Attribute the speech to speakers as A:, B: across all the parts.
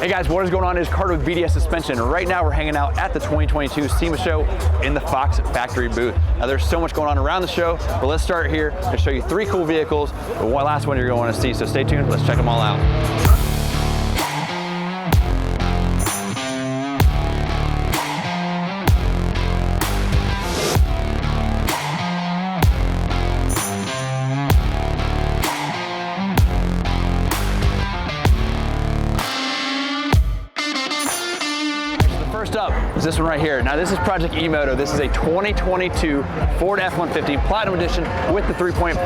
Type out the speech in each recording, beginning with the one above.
A: Hey guys, what is going on? It's Carter with BDS Suspension. Right now we're hanging out at the 2022 SEMA show in the Fox factory booth. Now there's so much going on around the show, but let's start here and show you 3 cool vehicles. The last one you're going to want to see, so stay tuned. Let's check them all out. First up is this one right here. Now this is Project E-Moto. This is a 2022 Ford F-150 Platinum Edition with the 3.5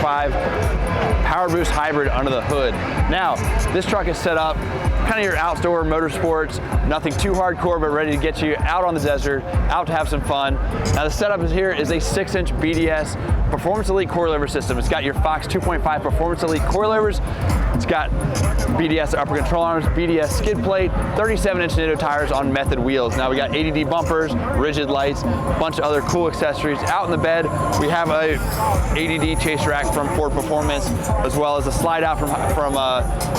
A: Power Boost Hybrid under the hood. Now, this truck is set up kind of your outdoor motorsports, nothing too hardcore, but ready to get you out on the desert, out to have some fun. Now the setup is here is a 6-inch BDS Performance Elite coilover system. It's got your Fox 2.5 Performance Elite coilovers. It's got BDS upper control arms, BDS skid plate, 37-inch Nitto tires on method wheels. Now we got ADD bumpers, rigid lights, a bunch of other cool accessories. Out in the bed, we have a ADD chase rack from Ford Performance, as well as a slide out from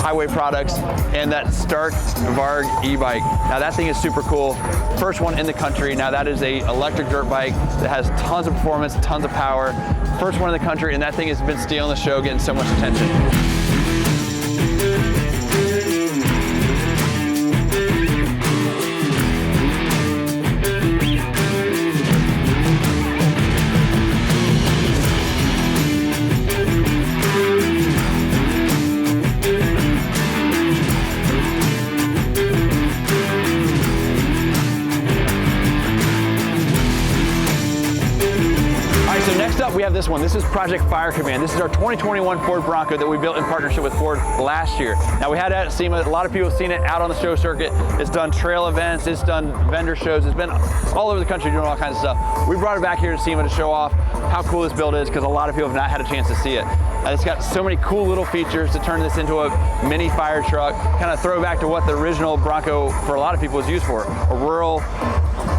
A: Highway Products, and that Stark Varg e-bike. Now that thing is super cool. First one in the country. Now that is a electric dirt bike that has tons of performance, tons of power. First one in the country, and that thing has been stealing the show, getting so much attention. So next up we have this one. This is Project Fire Command. This is our 2021 Ford Bronco that we built in partnership with Ford last year. Now we had it at SEMA. A lot of people have seen it out on the show circuit. It's done trail events, it's done vendor shows, it's been all over the country doing all kinds of stuff. We brought it back here to SEMA to show off how cool this build is, because a lot of people have not had a chance to see it. It's got so many cool little features to turn this into a mini fire truck, kind of throw back to what the original Bronco for a lot of people was used for, a rural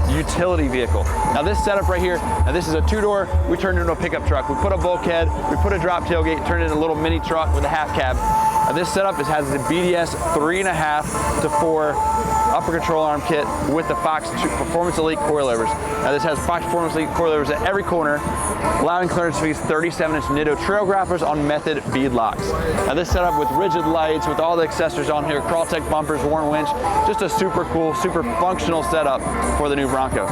A: utility vehicle. Now this setup right here, now this is a 2-door, we turned it into a pickup truck. We put a bulkhead, we put a drop tailgate, turned it into a little mini truck with a half cab. Now this setup has the BDS 3.5 to 4 upper control arm kit with the Fox Performance Elite coilovers. Now this has Fox Performance Elite coilovers at every corner, allowing clearance to these 37-inch Nitto trail grappers on method bead locks. Now this setup with rigid lights, with all the accessories on here, Crawltech bumpers, Warn winch, just a super cool, super functional setup for the new Bronco.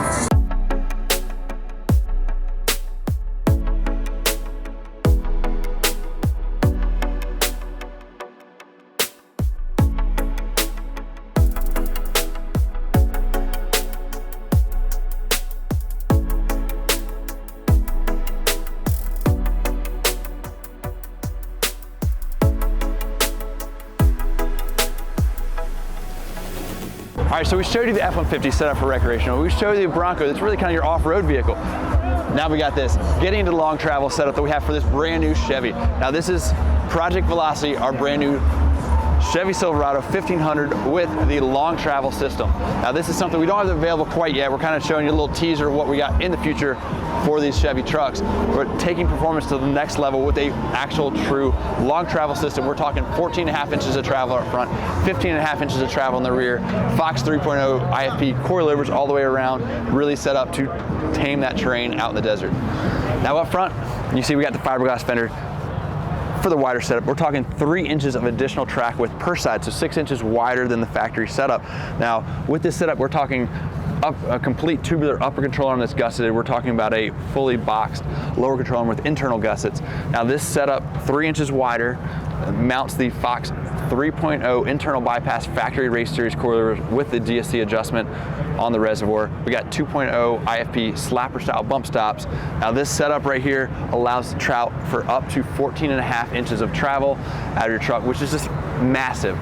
A: All right, so we showed you the F-150 set up for recreational. We showed you the Bronco that's really kind of your off-road vehicle. Now we got this, getting into the long travel setup that we have for this brand new Chevy. Now this is Project Velocity, our brand new Chevy Silverado 1500 with the long travel system. Now this is something we don't have available quite yet. We're kind of showing you a little teaser of what we got in the future for these Chevy trucks. We're taking performance to the next level with a actual true long travel system. We're talking 14.5 inches of travel up front, 15.5 inches of travel in the rear, Fox 3.0 IFP coilovers all the way around, really set up to tame that terrain out in the desert. Now up front, you see we got the fiberglass fender. For the wider setup, we're talking 3 inches of additional track width per side, so 6 inches wider than the factory setup. Now, with this setup, we're talking a complete tubular upper control arm that's gusseted. We're talking about a fully boxed lower control arm with internal gussets. Now, this setup, 3 inches wider, mounts the Fox 3.0 internal bypass factory race series coilovers with the DSC adjustment on the reservoir. We got 2.0 IFP slapper style bump stops. Now this setup right here allows the trout for up to 14.5 inches of travel out of your truck, which is just massive.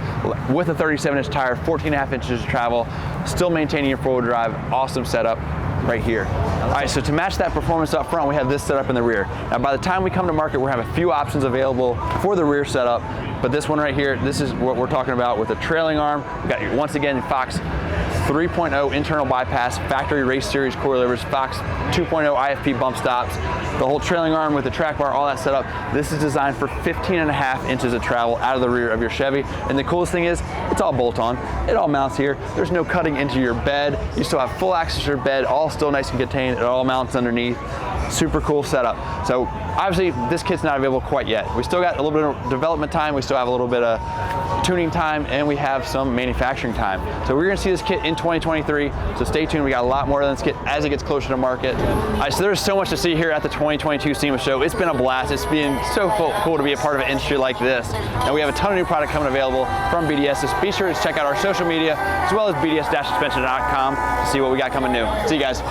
A: With a 37-inch tire, 14.5 inches of travel, still maintaining your four-wheel drive, awesome setup right here. All right, so to match that performance up front, we have this setup in the rear. Now by the time we come to market, we'll have a few options available for the rear setup, but this one right here, this is what we're talking about with a trailing arm. We got, once again, Fox 3.0 internal bypass, factory race series coilovers, Fox 2.0 IFP bump stops, the whole trailing arm with the track bar, all that set up. This is designed for 15.5 inches of travel out of the rear of your Chevy. And the coolest thing is, it's all bolt-on. It all mounts here. There's no cutting into your bed. You still have full access to your bed, all still nice and contained. It all mounts underneath. Super cool setup. So obviously this kit's not available quite yet. We still got a little bit of development time. We still have a little bit of tuning time, and we have some manufacturing time. So we're gonna see this kit in 2023. So stay tuned. We got a lot more of this kit as it gets closer to market. All right, so there's so much to see here at the 2022 SEMA show. It's been a blast. It's been so cool to be a part of an industry like this. And we have a ton of new product coming available from BDS. So be sure to check out our social media as well as bds-suspension.com to see what we got coming new. See you guys.